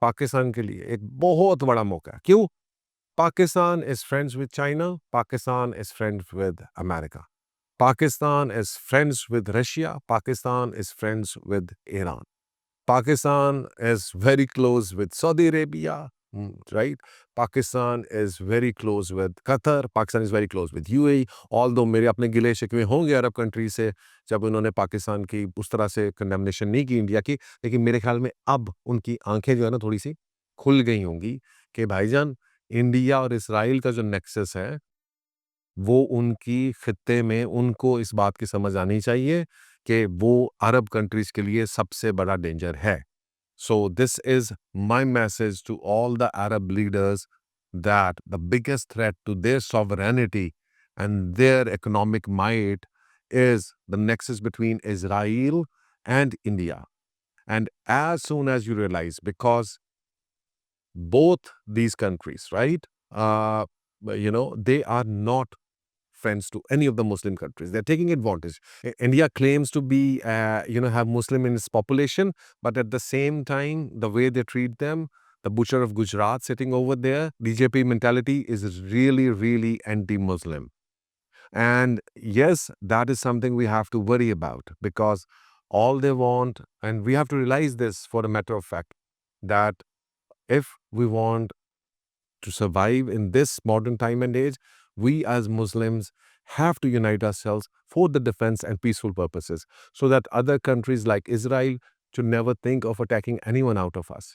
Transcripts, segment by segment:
पाकिस्तान के लिए एक बहुत बड़ा मौका है। क्यों? Pakistan is friends with China, Pakistan is friends with America, Pakistan is friends with Russia, Pakistan is friends with Iran, Pakistan is very close with Saudi Arabia, right? Pakistan is very close with Qatar. Pakistan is very close with UAE. Although मेरे अपने गिले शिकवे होंगे Arab country से जब उन्होंने पाकिस्तान की उस तरह से कंडेमनेशन नहीं की इंडिया की, लेकिन मेरे ख्याल में अब उनकी आंखें जो है ना थोड़ी सी खुल गई होंगी कि भाईजान इंडिया और इसराइल का जो नेक्सस है वो उनकी खित्ते में उनको इस बात की समझ आनी चाहिए कि वो अरब कंट्रीज के लिए सबसे बड़ा डेंजर है। So this is my message to all the Arab leaders that the biggest threat to their sovereignty and their economic might is the nexus between Israel and India. And as soon as you realize, because both these countries, right, they are not friends to any of the Muslim countries. They're taking advantage. India claims to be, have Muslim in its population, but at the same time, the way they treat them, the butcher of Gujarat sitting over there, BJP mentality is really, really anti-Muslim. And yes, that is something we have to worry about because all they want, and we have to realize this for a matter of fact, that if we want to survive in this modern time and age, we as Muslims have to unite ourselves for the defense and peaceful purposes so that other countries like Israel should never think of attacking anyone out of us.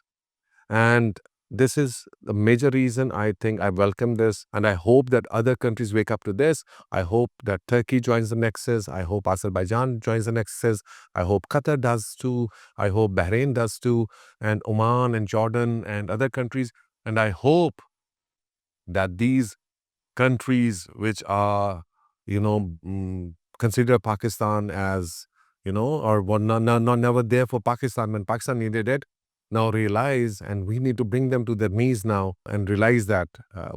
And this is the major reason I think I welcome this, and I hope that other countries wake up to this. I hope that Turkey joins the Nexus. I hope Azerbaijan joins the Nexus. I hope Qatar does too. I hope Bahrain does too, and Oman and Jordan and other countries. And I hope that these countries which are, consider Pakistan as, or were not never there for Pakistan when Pakistan needed it, now realize, and we need to bring them to their knees now and realize that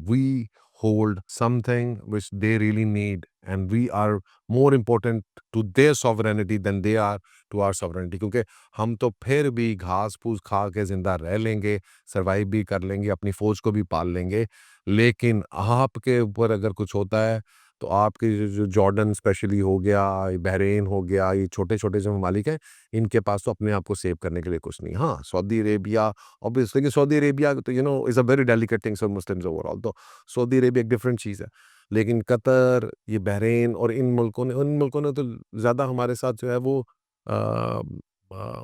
we hold something which they really need, and we are more important to their sovereignty than they are to our sovereignty. क्योंकि हम तो फिर भी घास फूस खा के जिंदा रह लेंगे, सर्वाइव भी कर लेंगे, अपनी फौज को भी पाल लेंगे, लेकिन आपके ऊपर अगर कुछ होता है तो आपके जो जॉर्डन स्पेशली हो गया, बहरीन हो गया, ये छोटे-छोटे जो ममालिक हैं, इनके पास तो अपने आप को सेव करने के लिए कुछ नहीं। हाँ, सऊदी अरेबिया ऑब्वियसली कि सऊदी अरेबिया तो is a very delicate things for Muslims overall, तो सऊदी अरेबिया एक डिफरेंट चीज़ है। लेकिन कतर, ये बहरीन और इन मुल्कों ने तो ज़्यादा हमारे साथ जो है वो अ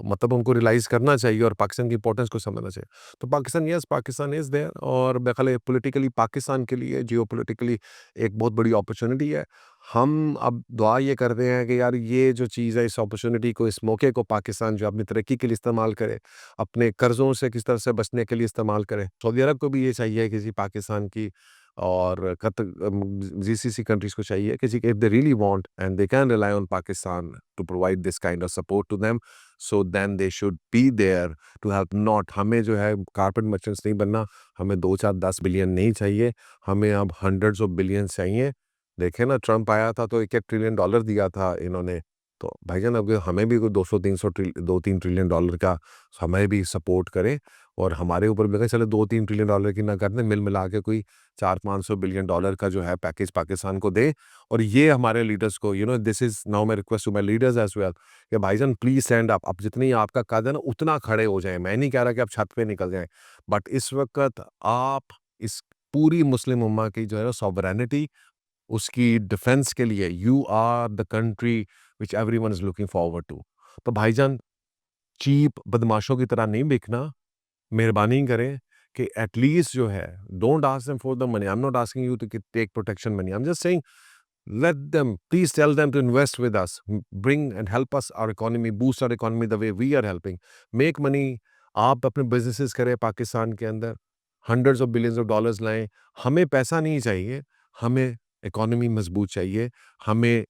मतलब उनको रियलाइज़ करना चाहिए और पाकिस्तान की इम्पोर्टेंस को समझना चाहिए। तो Pakistan, yes, Pakistan is there, और मेरे ख्याल है पॉलिटिकली पाकिस्तान के लिए जियोपॉलिटिकली एक बहुत बड़ी अपॉर्चुनिटी है। हम अब दुआ ये करते हैं कि यार ये जो चीज़ है, इस अपॉर्चुनिटी को, इस मौके को पाकिस्तान जो अपनी तरक्की के लिए इस्तेमाल करे, अपने कर्ज़ों से किस तरह से बचने के लिए इस्तेमाल करे। सऊदी अरब को भी ये चाहिए कि जी पाकिस्तान की, और जीसीसी कंट्रीज़ को चाहिए कि जी if they really want and they can rely on Pakistan to provide this kind of support to them, so then they should be there to help. Not हमें जो है कारपेट मर्चेंट्स नहीं बनना, हमें 2 4 10 बिलियन नहीं चाहिए, हमें अब हंड्रेड्स ऑफ बिलियंस चाहिए। देखें ना, ट्रंप आया था तो 1-1 ट्रिलियन डॉलर दिया था इन्होंने, तो भाईजान अब हमें भी कोई 200-300 2-3 ट्रिलियन डॉलर का हमें भी सपोर्ट करे, और हमारे ऊपर भी कहे चलो 2-3 ट्रिलियन डॉलर की ना करते, मिल मिला के कोई 400-500 बिलियन डॉलर का जो है पैकेज पाकिस्तान को दे। और ये हमारे लीडर्स को, this is now my request to my leaders as well, कि भाईजान प्लीज़ स्टैंड अप। अब जितनी आपका कद है ना उतना खड़े हो जाएँ। मैं नहीं कह रहा कि आप छत पे निकल जाएँ, बट इस वक़्त आप इस पूरी मुस्लिम उम्मा की जो है ना सॉवरेनिटी, उसकी डिफेंस के लिए you are the country which everyone is looking forward to. तो भाईजान चीप बदमाशों की तरह नहीं बिकना, मेहरबानी करें कि एटलीस्ट जो है, don't ask them for the money. I am not asking you to take protection money, I am just saying let them, please tell them to invest with us, bring and help us our economy, boost our economy the way we are helping, make money। आप अपने businesses करें पाकिस्तान के अंदर, hundreds of billions of dollars लाएं। हमें पैसा नहीं चाहिए, हमें इकोनॉमी मजबूत चाहिए, हमें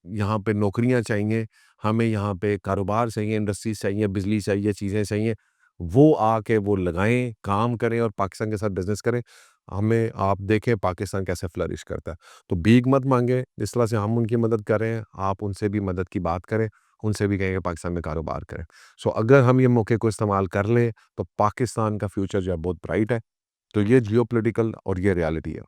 यहाँ पे नौकरियाँ चाहिए, हमें यहाँ पे कारोबार चाहिए, इंडस्ट्रीज चाहिए, बिजली चाहिए, चीज़ें चाहिए। वो आके वो लगाएँ, काम करें और पाकिस्तान के साथ बिज़नेस करें। हमें आप देखें पाकिस्तान कैसे फ्लरिश करता है। तो भीख मत माँगे, जिस तरह से हम उनकी मदद कर रहे हैं, आप उनसे भी मदद की बात करें, उनसे भी कहेंगे पाकिस्तान में कारोबार करें। सो अगर हम ये मौके को इस्तेमाल कर लें, तो पाकिस्तान का फ्यूचर जो है बहुत ब्राइट है। तो ये जियोपॉलिटिकल और ये रियलिटी है।